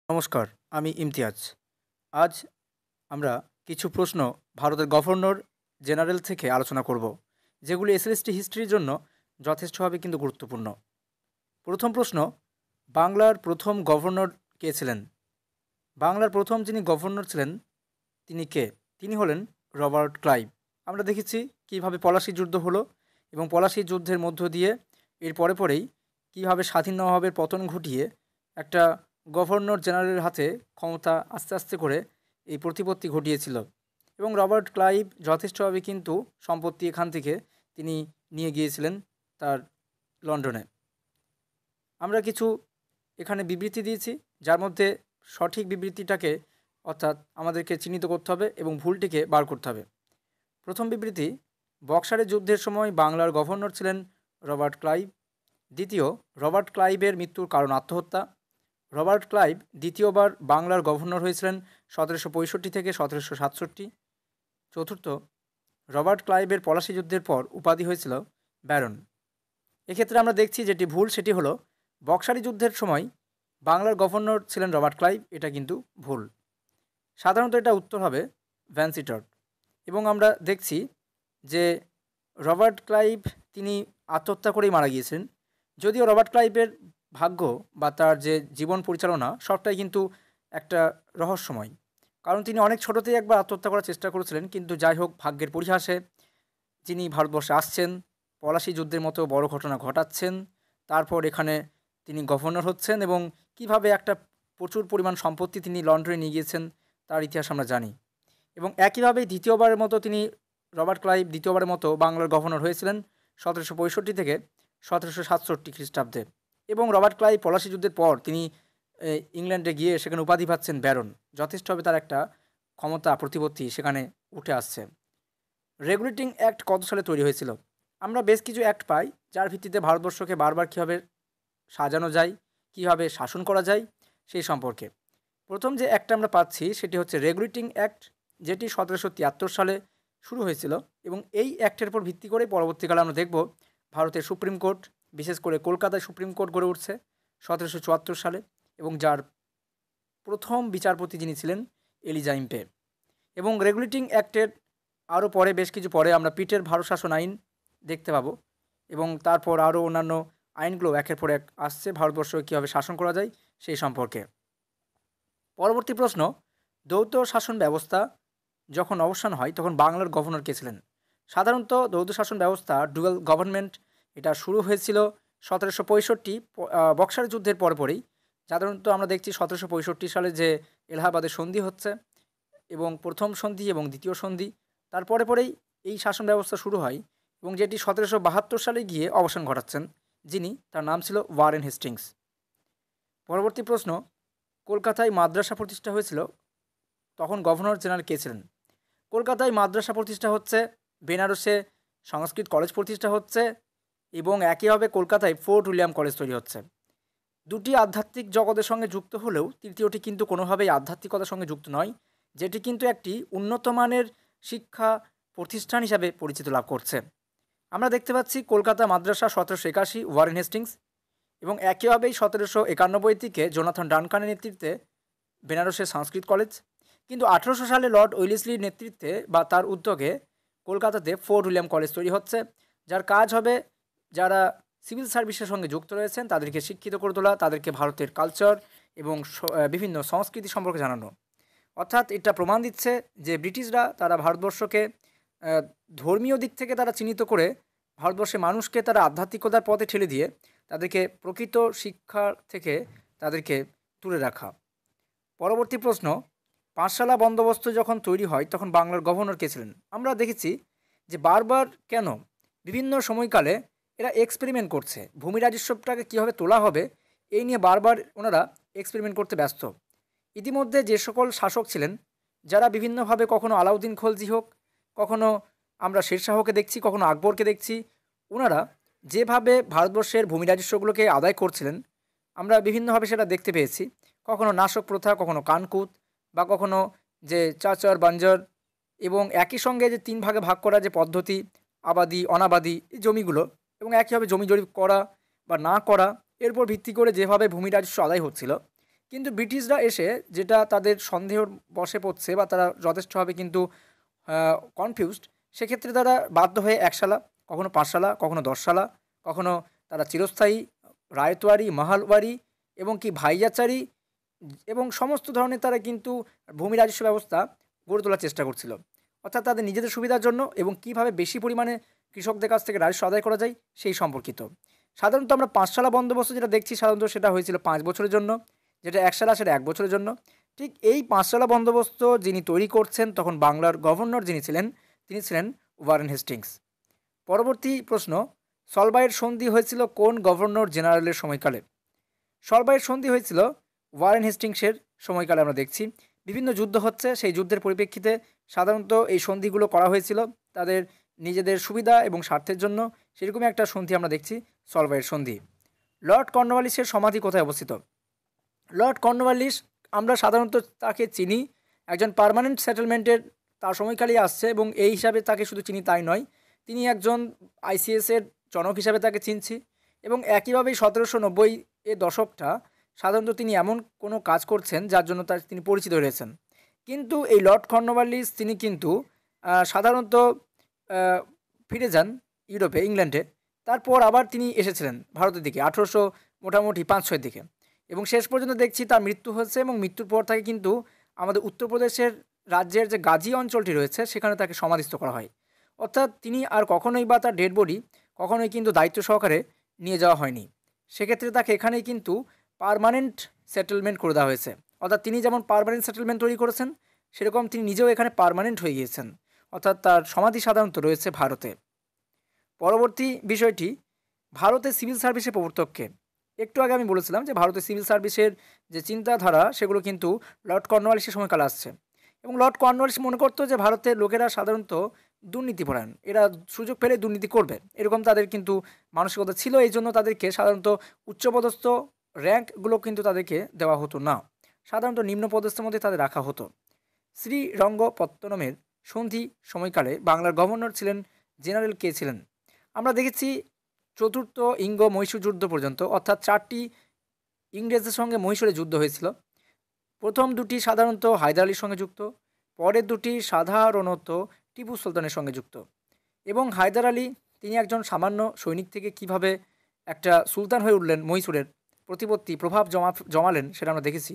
নমস্কার, আমি ইমতিয়াজ। আজ আমরা কিছু প্রশ্ন ভারতের গভর্নর জেনারেল থেকে আলোচনা করব, যেগুলি এসএসটি হিস্ট্রির জন্য যথেষ্টভাবে কিন্তু গুরুত্বপূর্ণ। প্রথম প্রশ্ন, বাংলার প্রথম গভর্নর কে ছিলেন? বাংলার প্রথম যিনি গভর্নর ছিলেন তিনি কে? তিনি হলেন রবার্ট ক্লাইভ। আমরা দেখেছি কীভাবে পলাশী যুদ্ধ হলো এবং পলাশী যুদ্ধের মধ্য দিয়ে এর পরেই কীভাবে স্বাধীন নবাবের পতন ঘটিয়ে একটা গভর্নর জেনারেলের হাতে ক্ষমতা আস্তে আস্তে করে এই প্রতিপত্তি ঘটিয়েছিল। এবং রবার্ট ক্লাইভ যথেষ্টভাবে কিন্তু সম্পত্তি এখান থেকে তিনি নিয়ে গিয়েছিলেন তার লন্ডনে। আমরা কিছু এখানে বিবৃতি দিয়েছি, যার মধ্যে সঠিক বিবৃতিটাকে অর্থাৎ আমাদেরকে চিহ্নিত করতে হবে এবং ভুলটিকে বার করতে হবে। প্রথম বিবৃতি, বক্সারের যুদ্ধের সময় বাংলার গভর্নর ছিলেন রবার্ট ক্লাইভ। দ্বিতীয়, রবার্ট ক্লাইভের মৃত্যুর কারণ আত্মহত্যা। রবার্ট ক্লাইভ দ্বিতীয়বার বাংলার গভর্নর হয়েছিলেন 1765 থেকে 1767। চতুর্থ, রবার্ট ক্লাইভের পলাশী যুদ্ধের পর উপাধি হয়েছিল ব্যারন। এক্ষেত্রে আমরা দেখছি যেটি ভুল সেটি হলো বক্সারি যুদ্ধের সময় বাংলার গভর্নর ছিলেন রবার্ট ক্লাইভ, এটা কিন্তু ভুল। সাধারণত এটা উত্তর হবে ভ্যানসিটট। এবং আমরা দেখছি যে রবার্ট ক্লাইভ তিনি আত্মহত্যা করেই মারা গিয়েছেন। যদিও রবার্ট ক্লাইভের ভাগ্য বা তার যে জীবন পরিচালনা সবটাই কিন্তু একটা রহস্যময়, কারণ তিনি অনেক ছোটোতেই একবার আত্মহত্যা করার চেষ্টা করেছিলেন, কিন্তু যাই হোক ভাগ্যের পরিহাসে যিনি ভারতবর্ষে আসছেন, পলাশী যুদ্ধের মতো বড় ঘটনা ঘটাচ্ছেন, তারপর এখানে তিনি গভর্নর হচ্ছেন এবং কিভাবে একটা প্রচুর পরিমাণ সম্পত্তি তিনি লন্ডনে নিয়ে গিয়েছেন তার ইতিহাস আমরা জানি। এবং একইভাবে দ্বিতীয়বারের মতো তিনি রবার্ট ক্লাইভ দ্বিতীয়বারের মতো বাংলার গভর্নর হয়েছিলেন 1765 থেকে 1767 খ্রিস্টাব্দে। এবং রবার্ট ক্লাইভ পলাশী যুদ্ধের পর তিনি ইংল্যান্ডে গিয়ে সেখানে উপাধি পাচ্ছেন ব্যারন। যথেষ্টভাবে তার একটা ক্ষমতা প্রতিপত্তি সেখানে উঠে আসছে। রেগুলেটিং অ্যাক্ট কত সালে তৈরি হয়েছিল? আমরা বেশ কিছু অ্যাক্ট পাই যার ভিত্তিতে ভারতবর্ষকে বারবার কীভাবে সাজানো যায়, কীভাবে শাসন করা যায় সেই সম্পর্কে। প্রথম যে অ্যাক্টটা আমরা পাচ্ছি সেটি হচ্ছে রেগুলেটিং অ্যাক্ট, যেটি 1773 সালে শুরু হয়েছিল। এবং এই অ্যাক্টের উপর ভিত্তি করে পরবর্তীকালে আমরা দেখব ভারতের সুপ্রিম কোর্ট, বিশেষ করে কলকাতায় সুপ্রিম কোর্ট গড়ে উঠছে 1774 সালে, এবং যার প্রথম বিচারপতি যিনি ছিলেন এলিজা ইম্পে। এবং রেগুলেটিং অ্যাক্টের আরও পরে বেশ কিছু পরে আমরা পিটের ভারত শাসন আইন দেখতে পাবো, এবং তারপর আরও অন্যান্য আইনগুলো একের পর এক আসছে ভারতবর্ষকে কীভাবে শাসন করা যায় সেই সম্পর্কে। পরবর্তী প্রশ্ন, দ্বৈত শাসন ব্যবস্থা যখন অবসান হয় তখন বাংলার গভর্নর কে ছিলেন? সাধারণত দ্বৈত শাসন ব্যবস্থা ডুয়াল গভর্নমেন্ট এটা শুরু হয়েছিল 1765 বক্সার যুদ্ধের পরেই। সাধারণত আমরা দেখছি 1765 সালে যে এলাহাবাদের সন্ধি হচ্ছে এবং প্রথম সন্ধি এবং দ্বিতীয় সন্ধি, পরেই এই শাসন ব্যবস্থা শুরু হয় এবং যেটি 1772 সালে গিয়ে অবসান ঘটাচ্ছেন যিনি, তার নাম ছিল ওয়ারেন হেস্টিংস। পরবর্তী প্রশ্ন, কলকাতায় মাদ্রাসা প্রতিষ্ঠা হয়েছিল তখন গভর্নর জেনারেল কে ছিলেন? কলকাতায় মাদ্রাসা প্রতিষ্ঠা হচ্ছে, বেনারসে সংস্কৃত কলেজ প্রতিষ্ঠা হচ্ছে এবং একইভাবে কলকাতায় ফোর্ট উইলিয়াম কলেজ তৈরি হচ্ছে। দুটি আধ্যাত্মিক জগতের সঙ্গে যুক্ত হলেও তৃতীয়টি কিন্তু কোনোভাবেই আধ্যাত্মিকতার সঙ্গে যুক্ত নয়, যেটি কিন্তু একটি উন্নত মানের শিক্ষা প্রতিষ্ঠান হিসাবে পরিচিত লাভ করছে। আমরা দেখতে পাচ্ছি কলকাতা মাদ্রাসা 1781 ওয়ারেন হেস্টিংস, এবং একইভাবেই 1791 থেকে জোনাথন ডানকানের নেতৃত্বে বেনারসের সংস্কৃত কলেজ। কিন্তু 1800 সালে লর্ড ওয়েলেসলির নেতৃত্বে বা তার উদ্যোগে কলকাতাতে ফোর্ট উইলিয়াম কলেজ তৈরি হচ্ছে, যার কাজ হবে যারা সিভিল সার্ভিসের সঙ্গে যুক্ত রয়েছেন তাদেরকে শিক্ষিত করে তোলা, তাদেরকে ভারতের কালচার এবং বিভিন্ন সংস্কৃতি সম্পর্কে জানানো। অর্থাৎ এটা প্রমাণ দিচ্ছে যে ব্রিটিশরা তারা ভারতবর্ষকে ধর্মীয় দিক থেকে তারা চিহ্নিত করে ভারতবর্ষের মানুষকে তারা আধ্যাত্মিকতার পথে ঠেলে দিয়ে তাদেরকে প্রকৃত শিক্ষার থেকে তাদেরকে দূরে রাখা। পরবর্তী প্রশ্ন, পাঁচশালা বন্দোবস্ত যখন তৈরি হয় তখন বাংলার গভর্নর কে ছিলেন? আমরা দেখেছি যে বারবার কেন বিভিন্ন সময়কালে এরা এক্সপেরিমেন্ট করছে, ভূমি রাজস্বটাকে কীভাবে তোলা হবে এই নিয়ে বারবার ওনারা এক্সপেরিমেন্ট করতে ব্যস্ত। ইতিমধ্যে যে সকল শাসক ছিলেন যারা বিভিন্নভাবে, কখনো আলাউদ্দিন খলজি হোক, কখনো আমরা শেরশাহকে দেখছি, কখনো আকবরকে দেখছি, ওনারা যেভাবে ভারতবর্ষের ভূমি রাজস্বগুলোকে আদায় করছিলেন আমরা বিভিন্নভাবে সেটা দেখতে পেয়েছি। কখনো নাশক প্রথা, কখনো কানকুত, বা কখনো যে চাচর বাঞ্জর, এবং একই সঙ্গে যে 3 ভাগে ভাগ করা যে পদ্ধতি, আবাদি অনাবাদি এই জমিগুলো, এবং একইভাবে জমি জরিপ করা বা না করা, এর উপর ভিত্তি করে যেভাবে ভূমি রাজস্ব আদায় হচ্ছিল কিন্তু ব্রিটিশরা এসে যেটা তাদের সন্দেহর বশে পড়ছে বা তারা যথেষ্টভাবে কিন্তু কনফিউজড, সেক্ষেত্রে তারা বাধ্য হয়ে একশালা, কখনো পাঁচশালা, কখনো দশশালা, কখনো তারা চিরস্থায়ী, রায়তওয়ারি, মাহালওয়ারি এবং কি ভাইয়াচারি এবং সমস্ত ধরনের তারা কিন্তু ভূমি রাজস্ব ব্যবস্থা গড়ে তোলার চেষ্টা করছিল। অর্থাৎ তাদের নিজেদের সুবিধার জন্য এবং কীভাবে বেশি পরিমাণে কৃষকদের কাছ থেকে রাজস্ব আদায় করা যায় সেই সম্পর্কিত। সাধারণত আমরা পাঁচশালা বন্দোবস্ত যেটা দেখছি সাধারণত সেটা হয়েছিল 5 বছরের জন্য, যেটা একশালা সেটা 1 বছরের জন্য। ঠিক এই পাঁচশালা বন্দোবস্ত যিনি তৈরি করছেন তখন বাংলার গভর্নর যিনি ছিলেন তিনি ছিলেন ওয়ারেন হেস্টিংস। পরবর্তী প্রশ্ন, সলবাইয়ের সন্ধি হয়েছিল কোন গভর্নর জেনারেলের সময়কালে? সলবাইয়ের সন্ধি হয়েছিল ওয়ারেন হেস্টিংসের সময়কালে। আমরা দেখছি বিভিন্ন যুদ্ধ হচ্ছে, সেই যুদ্ধের পরিপ্রেক্ষিতে সাধারণত এই সন্ধিগুলো করা হয়েছিল তাদের নিজেদের সুবিধা এবং স্বার্থের জন্য। সেরকমই একটা সন্ধি আমরা দেখছি, সলবাইয়ের সন্ধি। লর্ড কর্নওয়ালিসের সমাধি কোথায় অবস্থিত? লর্ড কর্নওয়ালিস আমরা সাধারণত তাকে চিনি একজন পার্মানেন্ট সেটেলমেন্টের তার সময়কালেই আসছে এবং এই হিসাবে তাকে শুধু চিনি তাই নয়, তিনি একজন আইসিএসের জনক হিসাবে তাকে চিনছি। এবং একইভাবেই 1790 এর দশকটা সাধারণত তিনি এমন কোনো কাজ করছেন যার জন্য তিনি পরিচিত রয়েছেন। কিন্তু এই লর্ড কর্নওয়ালিস তিনি কিন্তু সাধারণত ফিরে যান ইউরোপে, ইংল্যান্ডে। তারপর আবার তিনি এসেছিলেন ভারতের দিকে 1800 মোটামুটি 5-6 দিকে এবং শেষ পর্যন্ত দেখছি তার মৃত্যু হয়েছে এবং মৃত্যুর পর তাকে কিন্তু আমাদের উত্তরপ্রদেশের রাজ্যের যে গাজী অঞ্চলটি রয়েছে সেখানে তাকে সমাধিস্থ করা হয়। অর্থাৎ তিনি আর কখনোই বা তার ডেড বডি কখনোই কিন্তু দায়িত্ব সহকারে নিয়ে যাওয়া হয়নি। সেক্ষেত্রে তাকে এখানেই কিন্তু পার্মানেন্ট সেটেলমেন্ট করে দেওয়া হয়েছে। অর্থাৎ তিনি যেমন পার্মানেন্ট সেটেলমেন্ট তৈরি করেছেন সেরকম তিনি নিজেও এখানে পার্মানেন্ট হয়ে গিয়েছেন। অর্থাৎ তার সমাধি সাধারণত রয়েছে ভারতে। পরবর্তী বিষয়টি, ভারতের সিভিল সার্ভিসের প্রবর্তককে। একটু আগে আমি বলেছিলাম যে ভারতের সিভিল সার্ভিসের যে চিন্তাধারা সেগুলো কিন্তু লর্ড কর্নওয়ালিসের সময়কালে আসছে এবং লর্ড কর্নওয়ালিস মনে করতো যে ভারতের লোকেরা সাধারণত দুর্নীতিপরায়ণ, এরা সুযোগ পেলে দুর্নীতি করবে, এরকম তাদের কিন্তু মানসিকতা ছিল। এই জন্য তাদেরকে সাধারণত উচ্চপদস্থ র্যাঙ্কগুলো কিন্তু তাদেরকে দেওয়া হতো না, সাধারণত নিম্ন পদস্থের মধ্যে তাদের রাখা হতো। শ্রীরঙ্গপত্তনমের সন্ধি সময়কালে বাংলার গভর্নর ছিলেন জেনারেল কে ছিলেন? আমরা দেখেছি চতুর্থ ইঙ্গ মহীশূর যুদ্ধ পর্যন্ত, অর্থাৎ 4টি ইংরেজদের সঙ্গে মহীশূরে যুদ্ধ হয়েছিল। প্রথম দুটি সাধারণত হায়দার আলীর সঙ্গে যুক্ত, পরের দুটি সাধারণত টিপু সুলতানের সঙ্গে যুক্ত। এবং হায়দার আলী তিনি একজন সামান্য সৈনিক থেকে কিভাবে একটা সুলতান হয়ে উঠলেন, মহীশূরের প্রতিপত্তি প্রভাব জমালেন সেটা আমরা দেখেছি।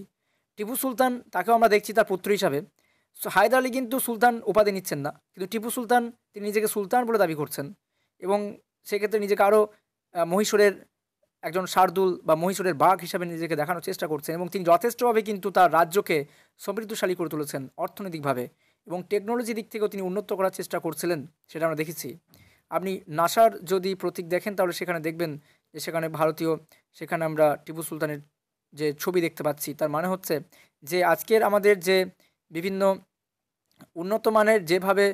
টিপু সুলতান তাকেও আমরা দেখছি তার পুত্র হিসাবে। হায়দার আলী কিন্তু সুলতান উপাধি নিচ্ছেন না, কিন্তু টিপু সুলতান তিনি নিজেকে সুলতান বলে দাবি করছেন এবং সেক্ষেত্রে নিজেকে আরও মহীশূরের একজন শার্দুল বা মহীশূরের বাঘ হিসাবে নিজেকে দেখানোর চেষ্টা করছেন এবং তিনি যথেষ্টভাবে কিন্তু তার রাজ্যকে সমৃদ্ধশালী করে তুলেছেন অর্থনৈতিকভাবে এবং টেকনোলজি দিক থেকেও তিনি উন্নত করার চেষ্টা করছিলেন, সেটা আমরা দেখেছি। আপনি নাসার যদি প্রতীক দেখেন তাহলে সেখানে দেখবেন যে সেখানে ভারতীয়, সেখানে আমরা টিপু সুলতানের যে ছবি দেখতে পাচ্ছি, তার মানে হচ্ছে যে আজকের আমাদের যে বিভিন্ন উন্নত মানের যেভাবে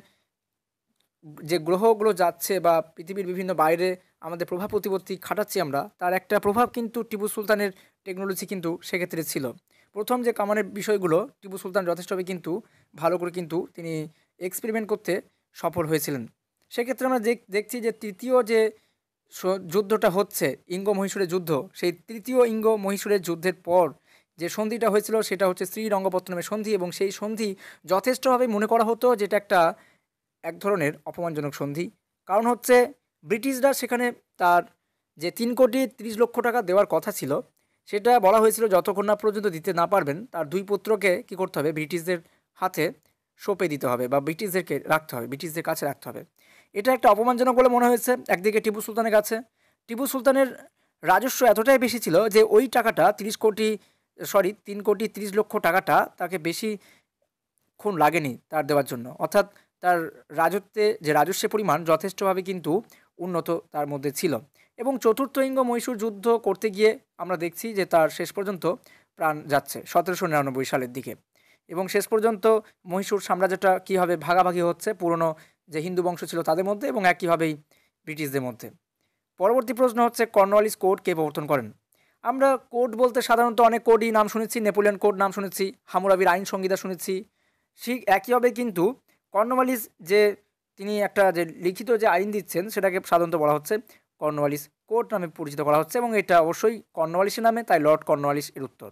যে গ্রহগুলো যাচ্ছে বা পৃথিবীর বিভিন্ন বাইরে আমাদের প্রভাব প্রতিপত্তি খাটাচ্ছি আমরা, তার একটা প্রভাব কিন্তু টিপু সুলতানের টেকনোলজি কিন্তু সেক্ষেত্রে ছিল। প্রথম যে কামানের বিষয়গুলো টিপু সুলতান যথেষ্টভাবে কিন্তু ভালো করে কিন্তু তিনি এক্সপেরিমেন্ট করতে সফল হয়েছিলেন। সেক্ষেত্রে আমরা দেখছি যে তৃতীয় যে যুদ্ধটা হচ্ছে ইঙ্গ মহীশূরের যুদ্ধ, সেই তৃতীয় ইঙ্গ মহীশূরের যুদ্ধের পর যে সন্ধিটা হয়েছিল সেটা হচ্ছে শ্রীরঙ্গপত্তনমের সন্ধি এবং সেই সন্ধি যথেষ্টভাবে মনে করা হতো যেটা একটা এক ধরনের অপমানজনক সন্ধি। কারণ হচ্ছে ব্রিটিশরা সেখানে তার যে 3,30,00,000 টাকা দেওয়ার কথা ছিল সেটা বলা হয়েছিল যতক্ষণ না পর্যন্ত দিতে না পারবেন তার দুই পুত্রকে কী করতে হবে, ব্রিটিশদের হাতে সঁপে দিতে হবে বা ব্রিটিশদেরকে রাখতে হবে, ব্রিটিশদের কাছে রাখতে হবে। এটা একটা অপমানজনক বলে মনে হয়েছে একদিকে টিপু সুলতানের কাছে। টিপু সুলতানের রাজস্ব এতটাই বেশি ছিল যে ওই টাকাটা 3,30,00,000 টাকাটা তাকে বেশিক্ষণ লাগেনি তার দেওয়ার জন্য। অর্থাৎ তার রাজত্বে যে রাজস্বের পরিমাণ যথেষ্টভাবে কিন্তু উন্নত তার মধ্যে ছিল এবং চতুর্থ ইঙ্গ মহীশূর যুদ্ধ করতে গিয়ে আমরা দেখছি যে তার শেষ পর্যন্ত প্রাণ যাচ্ছে 1799 সালের দিকে এবং শেষ পর্যন্ত মহীশূর সাম্রাজ্যটা কীভাবে ভাগাভাগি হচ্ছে পুরনো যে হিন্দু বংশ ছিল তাদের মধ্যে এবং একইভাবেই ব্রিটিশদের মধ্যে। পরবর্তী প্রশ্ন হচ্ছে কর্নওয়ালিস কোড কে প্রবর্তন করেন? আমরা কোড বলতে সাধারণত অনেক কোডই নাম শুনেছি, নেপোলিয়ন কোড নাম শুনেছি, হামুরাবির আইন সংহিতা শুনেছি। ঠিক একইভাবে কিন্তু কর্নওয়ালিস যে তিনি একটা যে লিখিত যে আইন দিচ্ছেন সেটাকে সাধারণত বলা হচ্ছে কর্নওয়ালিস কোড নামে পরিচিত করা হচ্ছে এবং এটা অবশ্যই কর্নওয়ালিসের নামে, তাই লর্ড কর্নওয়ালিস এর উত্তর।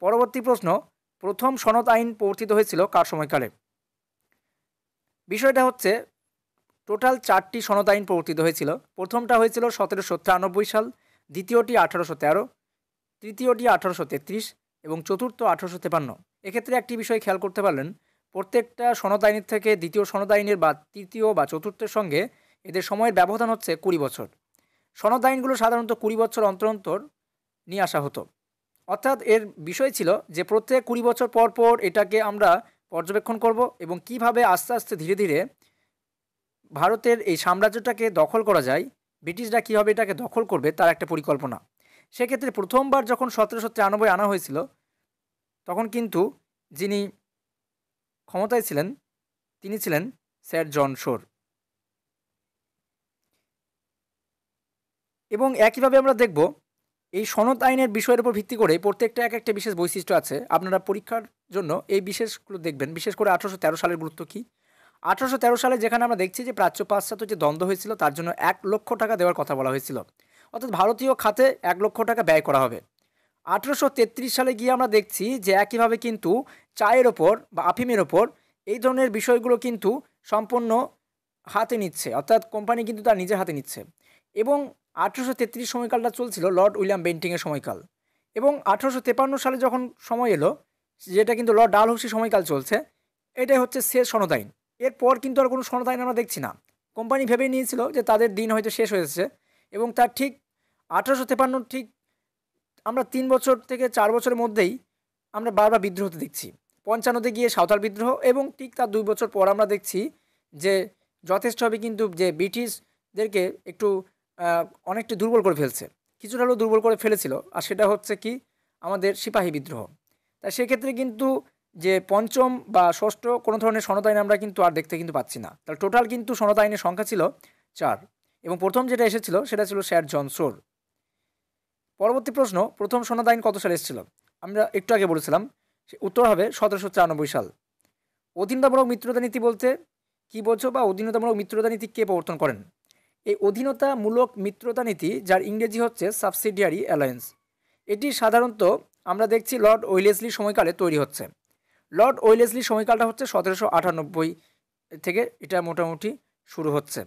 পরবর্তী প্রশ্ন, প্রথম সনদ আইন প্রবর্তিত হয়েছিল কার সময়কালে? বিষয়টা হচ্ছে টোটাল 4টি সনদ আইন প্রবর্তিত হয়েছিল। প্রথমটা হয়েছিল 1793 সাল, দ্বিতীয়টি 1813, তৃতীয়টি 1833 এবং চতুর্থ 1853। এক্ষেত্রে একটি বিষয় খেয়াল করতে পারলেন, প্রত্যেকটা সনদ আইনের থেকে দ্বিতীয় সনদ আইনের বা তৃতীয় বা চতুর্থের সঙ্গে এদের সময়ের ব্যবধান হচ্ছে 20 বছর। সনদ আইনগুলো সাধারণত 20 বছর অন্তর অন্তর নিয়ে আসা হতো। অর্থাৎ এর বিষয় ছিল যে প্রত্যেক 20 বছর পর পর এটাকে আমরা পর্যবেক্ষণ করব এবং কিভাবে আস্তে আস্তে ধীরে ধীরে ভারতের এই সাম্রাজ্যটাকে দখল করা যায়, ব্রিটিশরা কীভাবে এটাকে দখল করবে তার একটা পরিকল্পনা। সেক্ষেত্রে প্রথমবার যখন 1793 আনা হয়েছিল, তখন কিন্তু যিনি ক্ষমতায় ছিলেন তিনি ছিলেন স্যার জন শোর। এবং একইভাবে আমরা দেখব এই সনদ আইনের বিষয়ের উপর ভিত্তি করে প্রত্যেকটা এক একটা বিশেষ বৈশিষ্ট্য আছে। আপনারা পরীক্ষার জন্য এই বিশেষগুলো দেখবেন। বিশেষ করে 1813 সালের গুরুত্ব কী। 1813 সালে যেখানে আমরা দেখছি যে প্রাচ্য পাশ্চাত্য যে দ্বন্দ্ব হয়েছিল তার জন্য 1 লক্ষ টাকা দেওয়ার কথা বলা হয়েছিল, অর্থাৎ ভারতীয় খাতে 1 লক্ষ টাকা ব্যয় করা হবে। 1833 সালে গিয়ে আমরা দেখছি যে একইভাবে কিন্তু চায়ের ওপর বা আফিমের ওপর এই ধরনের বিষয়গুলো কিন্তু সম্পূর্ণ হাতে নিচ্ছে, অর্থাৎ কোম্পানি কিন্তু তার নিজের হাতে নিচ্ছে। এবং 1833 সময়কালটা চলছিল লর্ড উইলিয়াম বেন্টিংয়ের সময়কাল। এবং 1853 সালে যখন সময় এলো, যেটা কিন্তু লর্ড ডালহৌসির সময়কাল চলছে, এটাই হচ্ছে শেষ সনদ আইন। এরপর কিন্তু আর কোনো সনদ আইন আমরা দেখছি না। কোম্পানি ভেবে নিয়েছিল যে তাদের দিন হয়তো শেষ হয়েছে, এবং তার ঠিক 1853 ঠিক আমরা 3 বছর থেকে 4 বছরের মধ্যেই আমরা বারবার বিদ্রোহ হতে দেখছি। 55-তে গিয়ে সাঁওতাল বিদ্রোহ, এবং ঠিক তার 2 বছর পর আমরা দেখছি যে যথেষ্টভাবে কিন্তু যে ব্রিটিশদেরকে একটু অনেকটা দুর্বল করে ফেলছে, কিছুটা হলেও দুর্বল করে ফেলেছিল, আর সেটা হচ্ছে কি আমাদের সিপাহী বিদ্রোহ। তাই সেক্ষেত্রে কিন্তু যে পঞ্চম বা ষষ্ঠ কোনো ধরনের সনদ আইন আমরা কিন্তু আর দেখতে কিন্তু পাচ্ছি না। তাহলে টোটাল কিন্তু সনদ আইনের সংখ্যা ছিল 4, এবং প্রথম যেটা এসেছিল সেটা ছিল স্যার জন শোর। পরবর্তী প্রশ্ন, প্রথম সনদ আইন কত সালে এসেছিল? আমরা একটু আগে বলেছিলাম, উত্তর হবে 1794 সাল। অধীনতামূলক মিত্রতা নীতি বলতে কী বোঝো, বা অধীনতামূলক মিত্রতা নীতি কে প্রবর্তন করেন? এই অধীনতামূলক মিত্রতা নীতি, যার ইংরেজি হচ্ছে সাবসিডিয়ারি অ্যালায়েন্স, এটি সাধারণত আমরা দেখছি লর্ড ওয়েলেসলি সময়কালে তৈরি হচ্ছে। লর্ড ওয়েলেসলি সময়কালটা হচ্ছে 1798 থেকে এটা মোটামুটি শুরু হচ্ছে।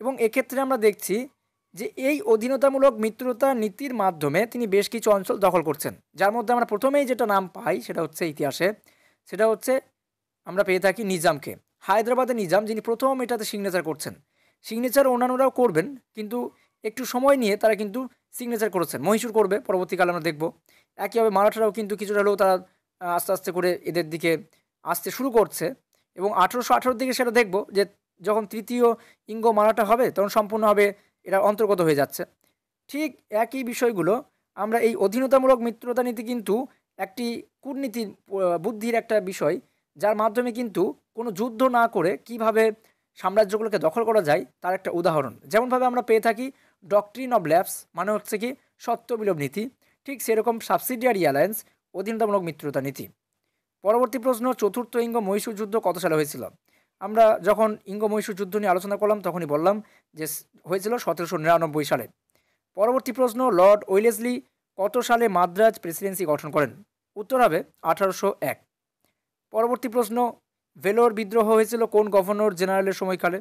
এবং এক্ষেত্রে আমরা দেখছি যে এই অধীনতামূলক মিত্রতা নীতির মাধ্যমে তিনি বেশ কিছু অঞ্চল দখল করছেন, যার মধ্যে আমরা প্রথমেই যেটা নাম পাই সেটা হচ্ছে ইতিহাসে, সেটা হচ্ছে আমরা পেয়ে থাকি নিজামকে। হায়দ্রাবাদের নিজাম, যিনি প্রথম এটাতে সিগনেচার করছেন। সিগনেচার অন্যান্যরাও করবেন, কিন্তু একটু সময় নিয়ে তারা কিন্তু সিগনেচার করেছেন। মহীশূর করবে পরবর্তীকালে আমরা দেখব। একইভাবে মারাঠারাও কিন্তু কিছুটা হলেও তারা আস্তে আস্তে করে এদের দিকে আসতে শুরু করছে, এবং 1818 দিকে সেটা দেখব যে যখন তৃতীয় ইঙ্গ মারাঠা হবে তখন সম্পূর্ণভাবে এরা অন্তর্গত হয়ে যাচ্ছে। ঠিক একই বিষয়গুলো আমরা এই অধীনতামূলক মিত্রতা নীতি কিন্তু একটি কূটনীতির বুদ্ধির একটা বিষয়, যার মাধ্যমে কিন্তু কোনো যুদ্ধ না করে কিভাবে সাম্রাজ্যগুলোকে দখল করা যায় তার একটা উদাহরণ। যেমনভাবে আমরা পেয়ে থাকি ডক্ট্রিন অফ ল্যাপস, মানে হচ্ছে কি সত্য বিলোপ নীতি, ঠিক সেরকম সাবসিডিয়ারি অ্যালায়েন্স অধীনতামূলক মিত্রতা নীতি। পরবর্তী প্রশ্ন, চতুর্থ ইঙ্গ মহীশূর যুদ্ধ কত সালে হয়েছিল? আমরা যখন ইঙ্গ মহীশূর যুদ্ধ নিয়ে আলোচনা করলাম তখনই বললাম যে হয়েছিল 1799 সালে। পরবর্তী প্রশ্ন, লর্ড ওয়েলেসলি কত সালে মাদ্রাজ প্রেসিডেন্সি গঠন করেন? উত্তর হবে 1801। পরবর্তী প্রশ্ন, ভেলোর বিদ্রোহ হয়েছিল কোন গভর্নর জেনারেলের সময়কালে?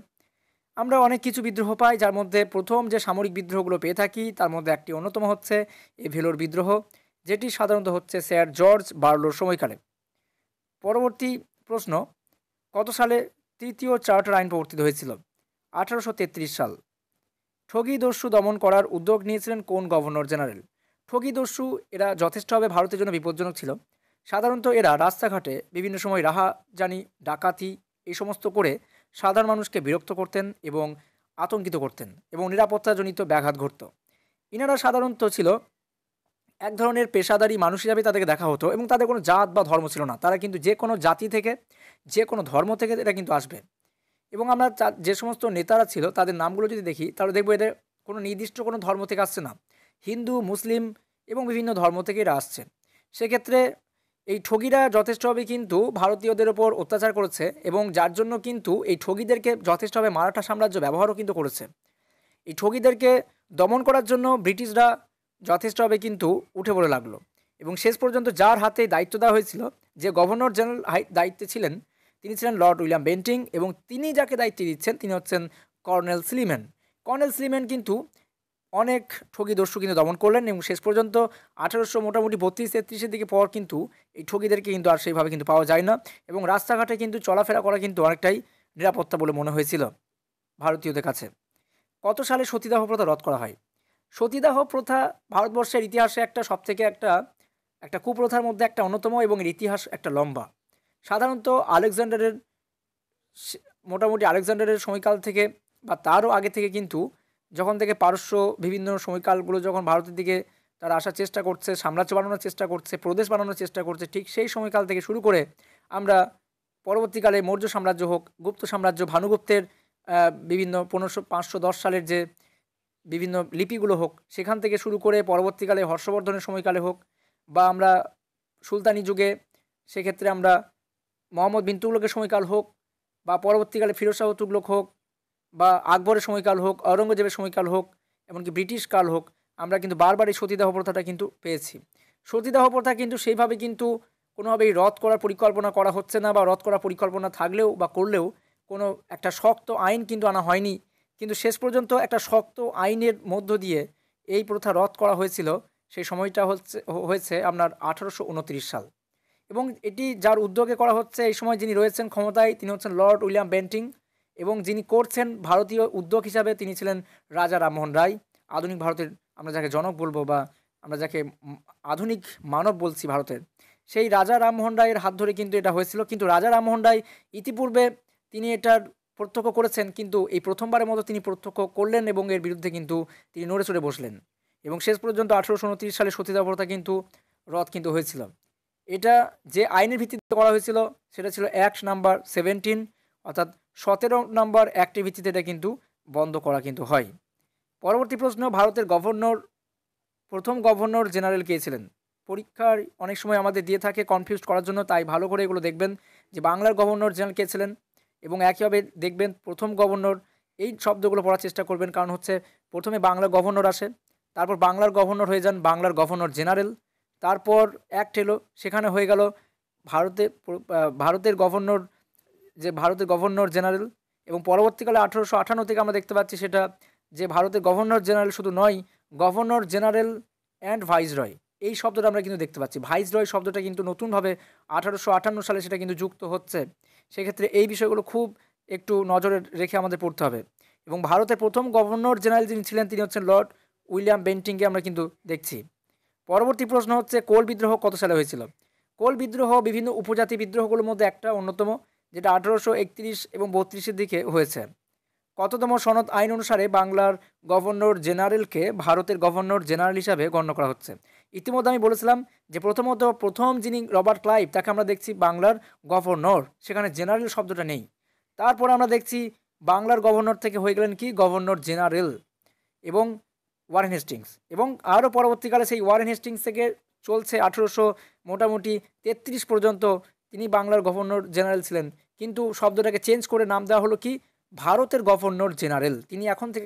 আমরা অনেক কিছু বিদ্রোহ পাই, যার মধ্যে প্রথম যে সামরিক বিদ্রোহগুলো পেয়ে থাকি তার মধ্যে একটি অন্যতম হচ্ছে এই ভেলোর বিদ্রোহ, যেটি সাধারণত হচ্ছে স্যার জর্জ বার্লোর সময়কালে। পরবর্তী প্রশ্ন, কত সালে তৃতীয় চার্টার আইন প্রবর্তিত হয়েছিল? 1833 সাল। ঠগী দস্যু দমন করার উদ্যোগ নিয়েছিলেন কোন গভর্নর জেনারেল? ঠগী দস্যু এরা যথেষ্টভাবে ভারতের জন্য বিপজ্জনক ছিল। সাধারণত এরা রাস্তাঘাটে বিভিন্ন সময় রাহাজানি, ডাকাতি এই সমস্ত করে সাধারণ মানুষকে বিরক্ত করতেন এবং আতঙ্কিত করতেন, এবং নিরাপত্তাজনিত ব্যাঘাত ঘটত। ইনারা সাধারণত ছিল এক ধরনের পেশাদারি মানুষ হিসাবে তাদেরকে দেখা হতো, এবং তাদের কোনো জাত বা ধর্ম ছিল না। তারা কিন্তু যে কোনো জাতি থেকে, যে কোনো ধর্ম থেকে এরা কিন্তু আসবে। এবং আমরা যে সমস্ত নেতারা ছিল তাদের নামগুলো যদি দেখি তাহলে দেখবো এদের কোনো নির্দিষ্ট কোনো ধর্ম থেকে আসছে না, হিন্দু, মুসলিম এবং বিভিন্ন ধর্ম থেকে এরা আসছে। সেক্ষেত্রে এই ঠগীরা যথেষ্টভাবে কিন্তু ভারতীয়দের ওপর অত্যাচার করেছে, এবং যার জন্য কিন্তু এই ঠগীদেরকে যথেষ্টভাবে মারাঠা সাম্রাজ্য ব্যবহারও কিন্তু করেছে। এই ঠগীদেরকে দমন করার জন্য ব্রিটিশরা যথেষ্টভাবে কিন্তু উঠে পড়ে লাগলো, এবং শেষ পর্যন্ত যার হাতে দায়িত্ব দেওয়া হয়েছিল, যে গভর্নর জেনারেল দায়িত্বে ছিলেন, তিনি ছিলেন লর্ড উইলিয়াম বেন্টিং, এবং তিনি যাকে দায়িত্ব দিচ্ছেন তিনি হচ্ছেন কর্নেল স্লিম্যান। কর্নেল স্লিম্যান কিন্তু অনেক ঠগী দস্যু কিন্তু দমন করলেন, এবং শেষ পর্যন্ত 1800 মোটামুটি 32-33-এর দিকে পর কিন্তু এই ঠগীদেরকে কিন্তু আর সেইভাবে কিন্তু পাওয়া যায় না, এবং রাস্তাঘাটে কিন্তু চলাফেরা করা কিন্তু অনেকটাই নিরাপত্তা বলে মনে হয়েছিল ভারতীয়দের কাছে। কত সালে সতীদাহ প্রথা রদ করা হয়? সতীদাহ প্রথা ভারতবর্ষের ইতিহাসে একটা সবথেকে একটা কুপ্রথার মধ্যে একটা অন্যতম, এবং এর ইতিহাস একটা লম্বা। সাধারণত মোটামুটি আলেকজান্ডারের সময়কাল থেকে বা তারও আগে থেকে কিন্তু যখন থেকে পারস্য বিভিন্ন সময়কালগুলো যখন ভারতের দিকে তারা আসার চেষ্টা করছে, সাম্রাজ্য বানানোর চেষ্টা করছে, প্রদেশ বানানোর চেষ্টা করছে, ঠিক সেই সময়কাল থেকে শুরু করে আমরা পরবর্তীকালে মৌর্য সাম্রাজ্য হোক, গুপ্ত সাম্রাজ্য, ভানুগুপ্তের বিভিন্ন 1510 সালের যে বিভিন্ন লিপিগুলো হোক, সেখান থেকে শুরু করে পরবর্তীকালে হর্ষবর্ধনের সময়কালে হোক, বা আমরা সুলতানি যুগে সেক্ষেত্রে আমরা মোহাম্মদ বিন তুগলকের সময়কাল হোক, বা পরবর্তীকালে ফিরোজ শাহ তুগলক হোক, বা আকবরের সময়কাল হোক, আওরঙ্গজেবের সময়কাল হোক, এমনকি ব্রিটিশ কাল হোক, আমরা কিন্তু বারবার এই সতীদাহ প্রথাটা কিন্তু পেয়েছি। সতীদাহ প্রথা কিন্তু সেইভাবে কিন্তু কোনোভাবেই রদ করার পরিকল্পনা করা হচ্ছে না, বা রদ করার পরিকল্পনা থাকলেও বা করলেও কোনো একটা শক্ত আইন কিন্তু আনা হয়নি। কিন্তু শেষ পর্যন্ত একটা শক্ত আইনের মধ্য দিয়ে এই প্রথা রদ করা হয়েছিল। সেই সময়টা হয়েছে আপনার 1829 সাল, এবং এটি যার উদ্যোগে করা হচ্ছে এই সময় যিনি রয়েছেন ক্ষমতায় তিনি হচ্ছেন লর্ড উইলিয়াম বেন্টিং, এবং যিনি করছেন ভারতীয় উদ্যোগ হিসাবে তিনি ছিলেন রাজা রামমোহন রায়। আধুনিক ভারতের আমরা যাকে জনক বলবো, বা আমরা যাকে আধুনিক মানব বলছি ভারতের, সেই রাজা রামমোহন রায়ের হাত ধরে কিন্তু এটা হয়েছিল। কিন্তু রাজা রামমোহন রায় ইতিপূর্বে তিনি এটার প্রত্যক্ষ করেছেন, কিন্তু এই প্রথমবারের মতো তিনি প্রত্যক্ষ করলেন, এবং এর বিরুদ্ধে কিন্তু তিনি নড়ে চড়ে বসলেন, এবং শেষ পর্যন্ত 1829 সালে সতীদাহ প্রথা কিন্তু রদ কিন্তু হয়েছিল। এটা যে আইনের ভিত্তিতে করা হয়েছিল সেটা ছিল অ্যাক্ট নাম্বার 17, অর্থাৎ 17 নম্বর অ্যাক্টের ভিত্তিতে এটা কিন্তু বন্ধ করা কিন্তু হয়। পরবর্তী প্রশ্ন, ভারতের প্রথম গভর্নর জেনারেল কে ছিলেন? পরীক্ষার অনেক সময় আমাদের দিয়ে থাকে কনফিউজ করার জন্য, তাই ভালো করে এগুলো দেখবেন যে বাংলার গভর্নর জেনারেল কে ছিলেন, এবং একইভাবে দেখবেন প্রথম গভর্নর, এই শব্দগুলো পড়ার চেষ্টা করবেন, কারণ হচ্ছে প্রথমে বাংলার গভর্নর আসে, তারপর বাংলার গভর্নর হয়ে যান বাংলার গভর্নর জেনারেল, তারপর অ্যাক্ট এলো, সেখানে হয়ে গেল ভারতের গভর্নর জেনারেল, এবং পরবর্তীকালে 1858 থেকে আমরা দেখতে পাচ্ছি সেটা যে ভারতের গভর্নর জেনারেল শুধু নয়, গভর্নর জেনারেল অ্যান্ড ভাইসরয়, এই শব্দটা আমরা কিন্তু দেখতে পাচ্ছি। ভাইসরয় শব্দটা কিন্তু নতুনভাবে 1858 সালে সেটা কিন্তু যুক্ত হচ্ছে। সেক্ষেত্রে এই বিষয়গুলো খুব একটু নজরে রেখে আমাদের পড়তে হবে। এবং ভারতের প্রথম গভর্নর জেনারেল যিনি ছিলেন তিনি হচ্ছেন লর্ড উইলিয়াম বেন্টিংকে আমরা কিন্তু দেখছি। পরবর্তী প্রশ্ন হচ্ছে, কোল বিদ্রোহ কত সালে হয়েছিল? কোল বিদ্রোহ বিভিন্ন উপজাতি বিদ্রোহগুলোর মধ্যে একটা অন্যতম, যেটা 1831 এবং 32-এর দিকে হয়েছে। কততম সনদ আইন অনুসারে বাংলার গভর্নর জেনারেলকে ভারতের গভর্নর জেনারেল হিসাবে গণ্য করা হচ্ছে? ইতিমধ্যে আমি বলেছিলাম যে প্রথম যিনি রবার্ট ক্লাইভ, তাকে আমরা দেখছি বাংলার গভর্নর, সেখানে জেনারেল শব্দটা নেই। তারপর আমরা দেখছি বাংলার গভর্নর থেকে হয়ে গেলেন কি গভর্নর জেনারেল, এবং ওয়ারেন হেস্টিংস, এবং আরও পরবর্তীকালে সেই ওয়ারেন হেস্টিংস থেকে চলছে 1833 পর্যন্ত তিনি বাংলার গভর্নর জেনারেল ছিলেন, কিন্তু শব্দটাকে চেঞ্জ করে নাম দেওয়া হলো কি ভারতের গভর্নর জেনারেল। তিনি এখন থেকে